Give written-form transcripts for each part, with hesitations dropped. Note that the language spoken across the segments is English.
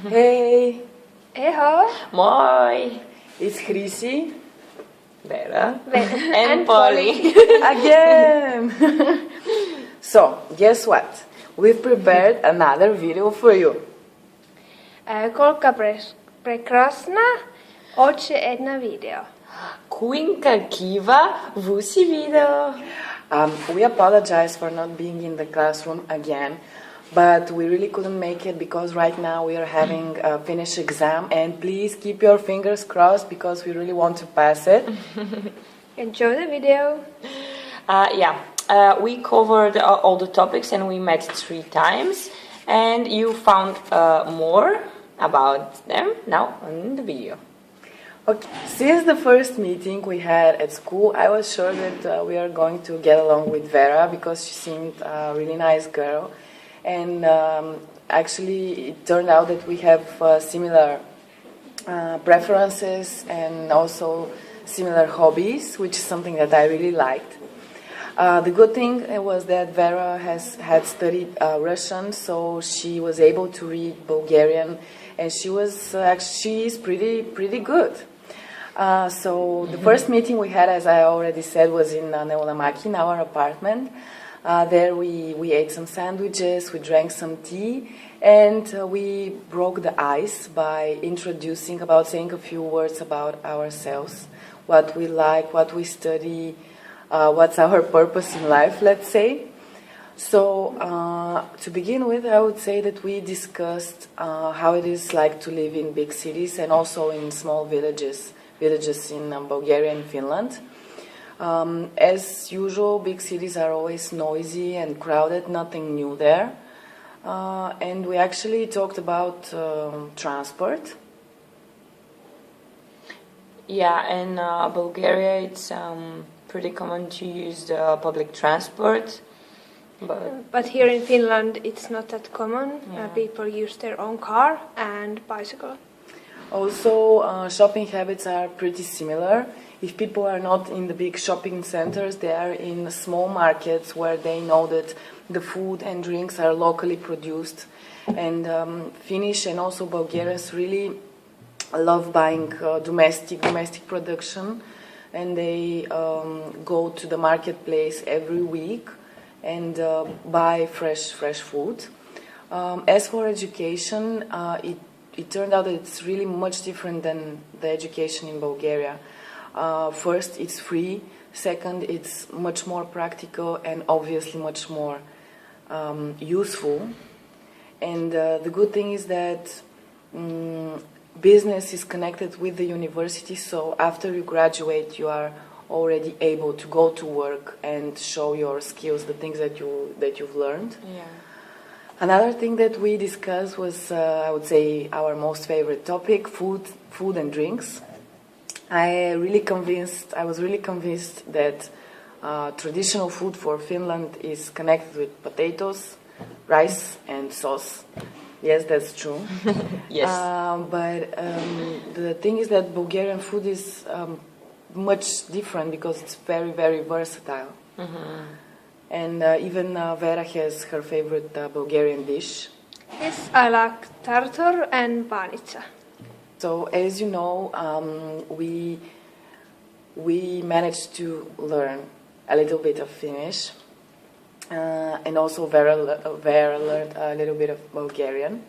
Hey! Eho! Moi! It's Hrisi, Veera, and Poli. again! So, guess what? We've prepared another video for you. Kolka prekrasna oče jedna video. Kuinka kiva vusi video. We apologize for not being in the classroom again, but we really couldn't make it because right now we are having a Finnish exam, and please keep your fingers crossed because we really want to pass it. Enjoy the video. We covered all the topics and we met 3 times, and you found more about them now on the video. Okay. Since the first meeting we had at school, I was sure that we are going to get along with Veera because she seemed a really nice girl, and actually it turned out that we have similar preferences and also similar hobbies, which is something that I really liked. The good thing was that Veera had studied Russian, so she was able to read Bulgarian, and she is pretty good. So the first meeting we had, as I already said, was in Neulamaki, in our apartment. There we ate some sandwiches, we drank some tea, and we broke the ice by saying a few words about ourselves, what we like, what we study, what's our purpose in life, let's say. So to begin with, I would say that we discussed how it is like to live in big cities and also in small villages in Bulgaria and Finland. As usual, big cities are always noisy and crowded, nothing new there. And we actually talked about transport. Yeah, in Bulgaria it's pretty common to use the public transport. But here in Finland it's not that common. Yeah. People use their own car and bicycle. Also, shopping habits are pretty similar. If people are not in the big shopping centers, they are in small markets where they know that the food and drinks are locally produced. And Finnish and also Bulgarians really love buying domestic production, and they go to the marketplace every week and buy fresh food. As for education, it turned out that it's really much different than the education in Bulgaria. First, it's free. Second, it's much more practical and obviously much more useful. And the good thing is that business is connected with the university, so after you graduate, you are already able to go to work and show your skills, the things that you've learned. Yeah. Another thing that we discussed was, I would say, our most favorite topic: food and drinks. I was really convinced that traditional food for Finland is connected with potatoes, rice, and sauce. Yes, that's true. Yes. But the thing is that Bulgarian food is much different because it's very, very versatile. Mm-hmm. And even Veera has her favorite Bulgarian dish. Yes, I like tartar and panica. So, as you know, we managed to learn a little bit of Finnish, and also Veera learned a little bit of Bulgarian.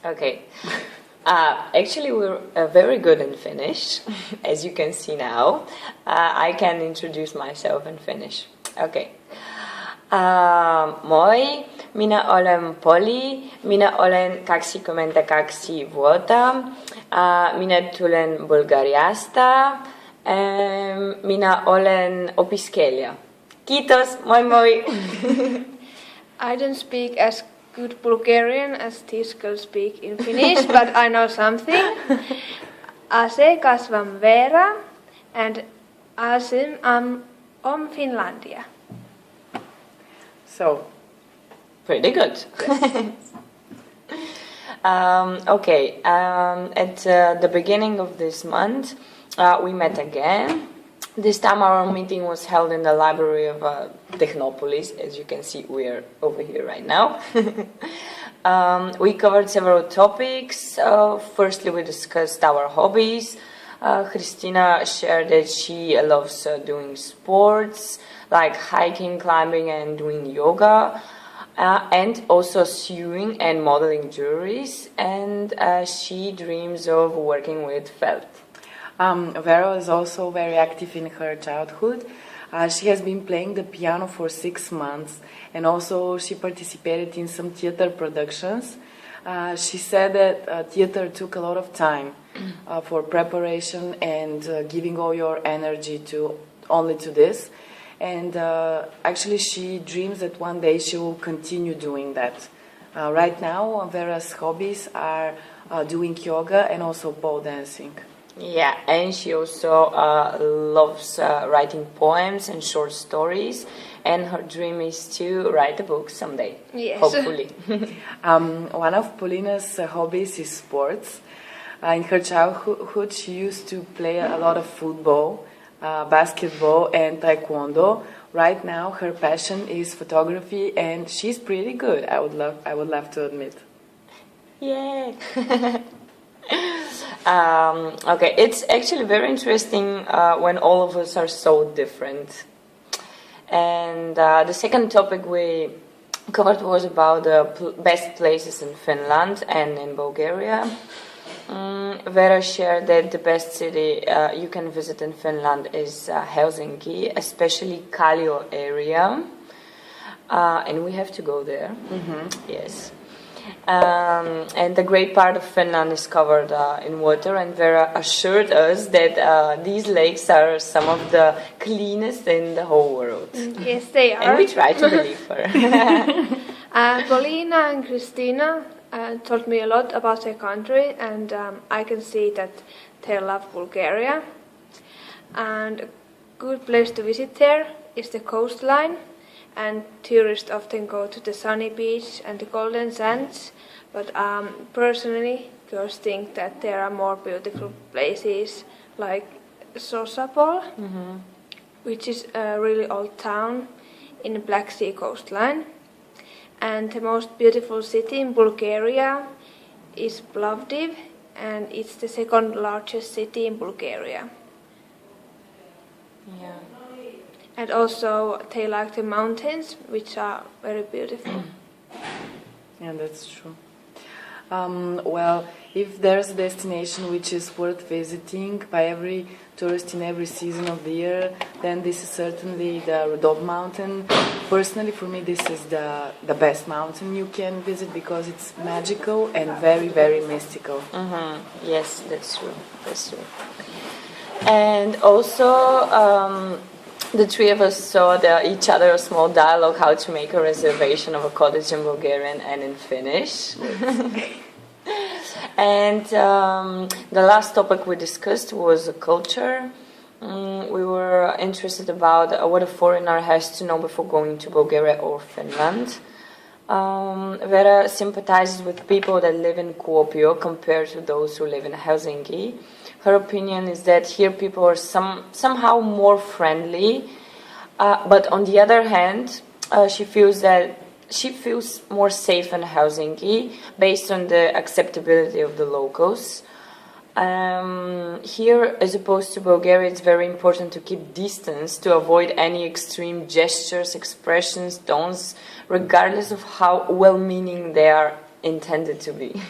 Okay. Actually, we're very good in Finnish, as you can see now. I can introduce myself in Finnish. Okay. Moi, minä olen Poli, minä olen 22 vuotta, minä tulen Bulgariasta, minä olen opiskelija. Kiitos, moi moi! I don't speak as good Bulgarian as these girls speak in Finnish, but I know something. Ase kasvam Veera and asim om Finlandia. So, pretty good. Okay, at the beginning of this month, we met again. This time our meeting was held in the library of Technopolis. As you can see, we are over here right now. We covered several topics. Firstly, we discussed our hobbies. Hristina shared that she loves doing sports like hiking, climbing, and doing yoga, and also sewing and modeling jewelries. And she dreams of working with felt. Vera is also very active in her childhood. She has been playing the piano for 6 months, and also she participated in some theater productions. She said that theater took a lot of time for preparation and giving all your energy to only to this. And actually, she dreams that one day she will continue doing that. Right now, Vera's hobbies are doing yoga and also pole dancing. Yeah, and she also loves writing poems and short stories, and her dream is to write a book someday, Yes. hopefully. One of Polina's hobbies is sports. In her childhood, she used to play a lot of football, basketball, and taekwondo. Right now, her passion is photography, and she's pretty good. I would love to admit. Yay! Okay, it's actually very interesting when all of us are so different. And the second topic we covered was about the best places in Finland and in Bulgaria. Veera shared that the best city you can visit in Finland is Helsinki, especially Kallio area. And we have to go there. Yes. And the great part of Finland is covered in water, and Veera assured us that these lakes are some of the cleanest in the whole world. Yes, they are. And we try to believe her. Polina and Hristina told me a lot about their country, and I can see that they love Bulgaria. And a good place to visit there is the coastline, and tourists often go to the sunny beach and the golden sands. But personally, girls think that there are more beautiful places like Sosapol, which is a really old town in the Black Sea coastline. And the most beautiful city in Bulgaria is Plovdiv, and it's the second largest city in Bulgaria. Yeah. And also they like the mountains, which are very beautiful. Yeah, that's true. Well, if there's a destination which is worth visiting by every tourist in every season of the year, then this is certainly the Rudolf Mountain. Personally, for me, this is the best mountain you can visit because it's magical and very, very mystical. Yes, that's true. That's true. And also, the three of us saw each other a small dialogue how to make a reservation of a cottage in Bulgarian and in Finnish. And the last topic we discussed was culture. We were interested about what a foreigner has to know before going to Bulgaria or Finland. Veera sympathizes with people that live in Kuopio compared to those who live in Helsinki. Her opinion is that here people are somehow more friendly, but on the other hand, she feels more safe in Helsinki based on the acceptability of the locals. Here, as opposed to Bulgaria, it's very important to keep distance to avoid any extreme gestures, expressions, tones, regardless of how well-meaning they are intended to be.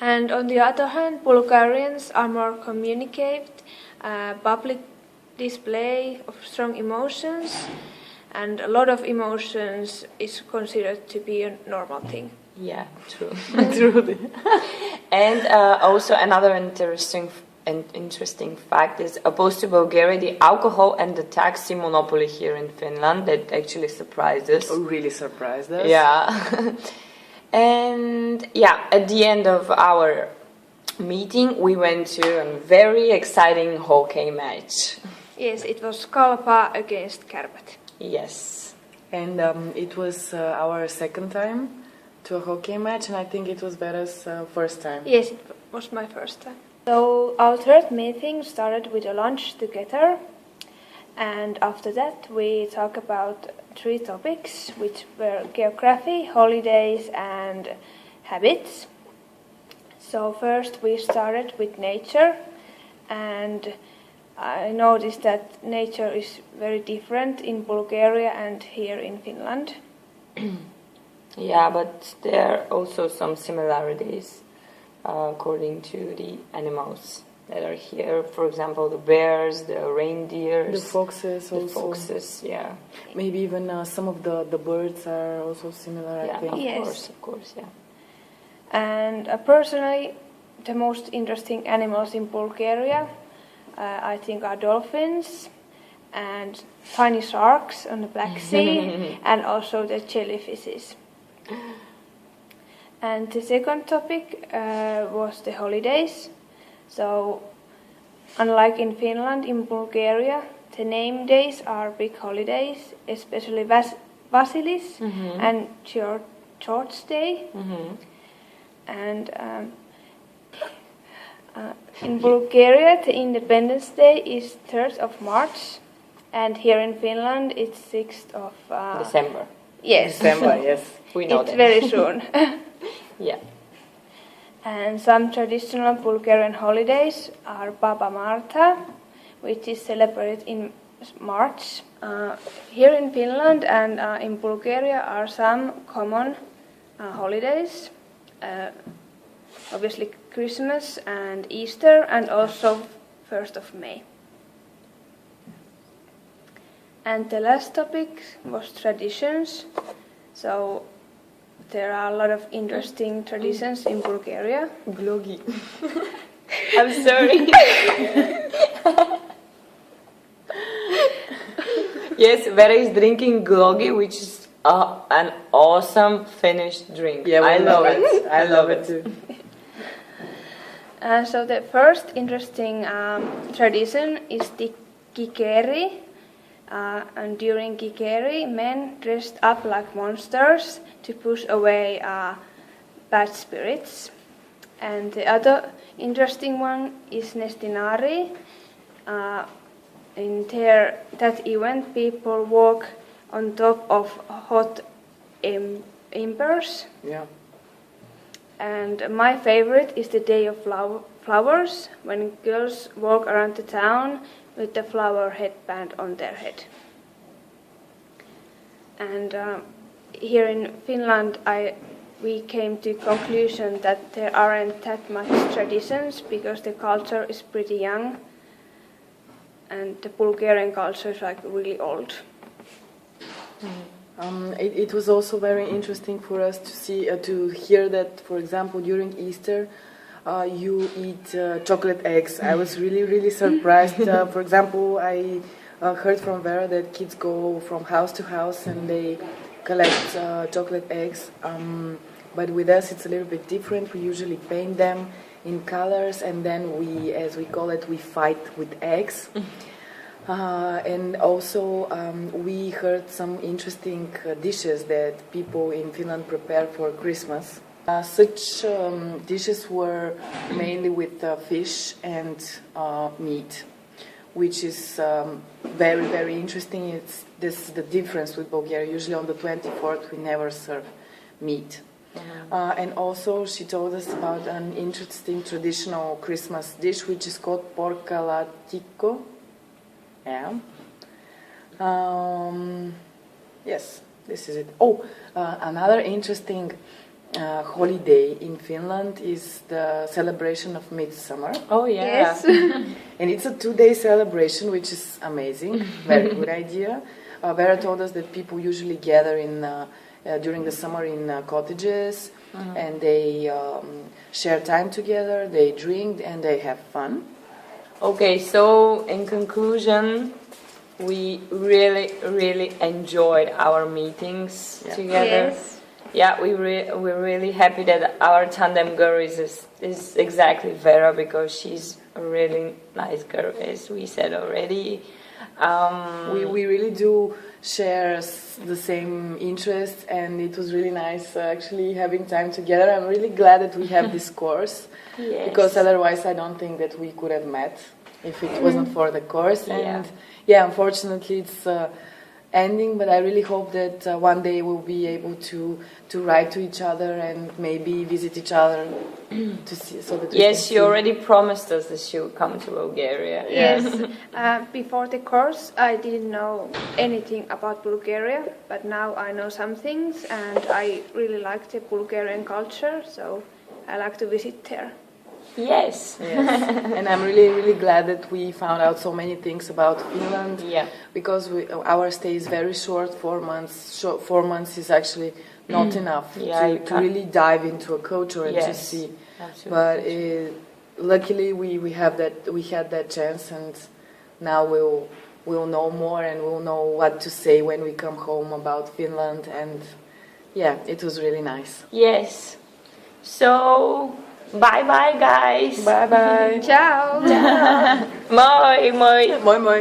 And on the other hand, Bulgarians are more communicative, public display of strong emotions, and a lot of emotions is considered to be a normal thing. Yeah, true. Truly. And also another interesting fact is, opposed to Bulgaria, the alcohol and the taxi monopoly here in Finland, that actually surprised us. Really surprised us. Yeah. And yeah, at the end of our meeting, we went to a very exciting hockey match. Yes, it was Kalpa against Kärpät. Yes. And it was our second time to a hockey match, and I think it was Veera's first time. Yes, it was my first time. So our third meeting started with a lunch together, and after that we talked about 3 topics, which were geography, holidays, and habits. So first we started with nature, and I noticed that nature is very different in Bulgaria and here in Finland. Yeah, but there are also some similarities according to the animals that are here. For example, the bears, the reindeers, The foxes also. the foxes. Yeah, Maybe even some of the birds are also similar, yeah, I think. Yes. of course, yeah. And personally, the most interesting animals in Bulgaria, I think, are dolphins and tiny sharks on the Black Sea, and also the jellyfishes. And the second topic was the holidays. So, unlike in Finland, in Bulgaria, the name days are big holidays, especially Vasilis and George Day. And in Bulgaria, the Independence Day is 3rd of March, and here in Finland, it's 6th of December. Yes, December, yes. We know it's that. very soon. Yeah. And some traditional Bulgarian holidays are Baba Marta, which is celebrated in March. Here in Finland and in Bulgaria are some common holidays. Obviously Christmas and Easter, and also 1st of May. And the last topic was traditions. So there are a lot of interesting traditions in Bulgaria. Glogi. I'm sorry. Yes, Veera is drinking glogi, which is an awesome Finnish drink. Yeah, I love it. I love it too. So the first interesting tradition is the kikeri. And during kikeri, men dressed up like monsters to push away bad spirits. And the other interesting one is nestinari. In that event, people walk on top of hot embers. Yeah. And my favorite is the Day of Flowers, when girls walk around the town with the flower headband on their head. And here in Finland, we came to conclusion that there aren't that much traditions because the culture is pretty young, and the Bulgarian culture is like really old. It was also very interesting for us to hear that, for example, during Easter, you eat chocolate eggs. I was really surprised. For example, I heard from Veera that kids go from house to house and they collect chocolate eggs. But with us, it's a little bit different. We usually paint them in colors, and then we, as we call it, we fight with eggs. And also we heard some interesting dishes that people in Finland prepare for Christmas. Such dishes were mainly with fish and meat, which is very interesting. This is the difference with Bulgaria. Usually on the 24th we never serve meat. And also she told us about an interesting traditional Christmas dish which is called porcalatiko. Yeah. Yes, this is it. Oh, another interesting holiday in Finland is the celebration of Midsummer. Oh, yeah. Yes. And it's a 2-day celebration, which is amazing. Very good idea. Veera told us that people usually gather during the summer in cottages, and they share time together, they drink, and they have fun. Okay, so in conclusion, we really enjoyed our meetings together. Yes. Yeah, we're really happy that our tandem girl is exactly Veera, because she's a really nice girl, as we said already. We really do share the same interests, and it was really nice actually having time together. I'm really glad that we have this course, because otherwise I don't think that we could have met if it wasn't for the course. And yeah, unfortunately ending, but I really hope that one day we'll be able to write to each other and maybe visit each other to see. So that we Yes, can you see. already promised us that she would come to Bulgaria. Yes. Before the course, I didn't know anything about Bulgaria, but now I know some things, and I really like the Bulgarian culture, so I like to visit there. Yes. Yes, and I'm really, really glad that we found out so many things about Finland. Yeah. Because our stay is very short, 4 months. 4 months is actually not enough Yeah, you to really dive into a culture and to Yes. see. Absolutely. But luckily, we had that chance, and now we'll know more, and we'll know what to say when we come home about Finland. And yeah, it was really nice. Yes. So, bye bye, guys. Bye bye. Ciao! Moi, moi. Moi moi.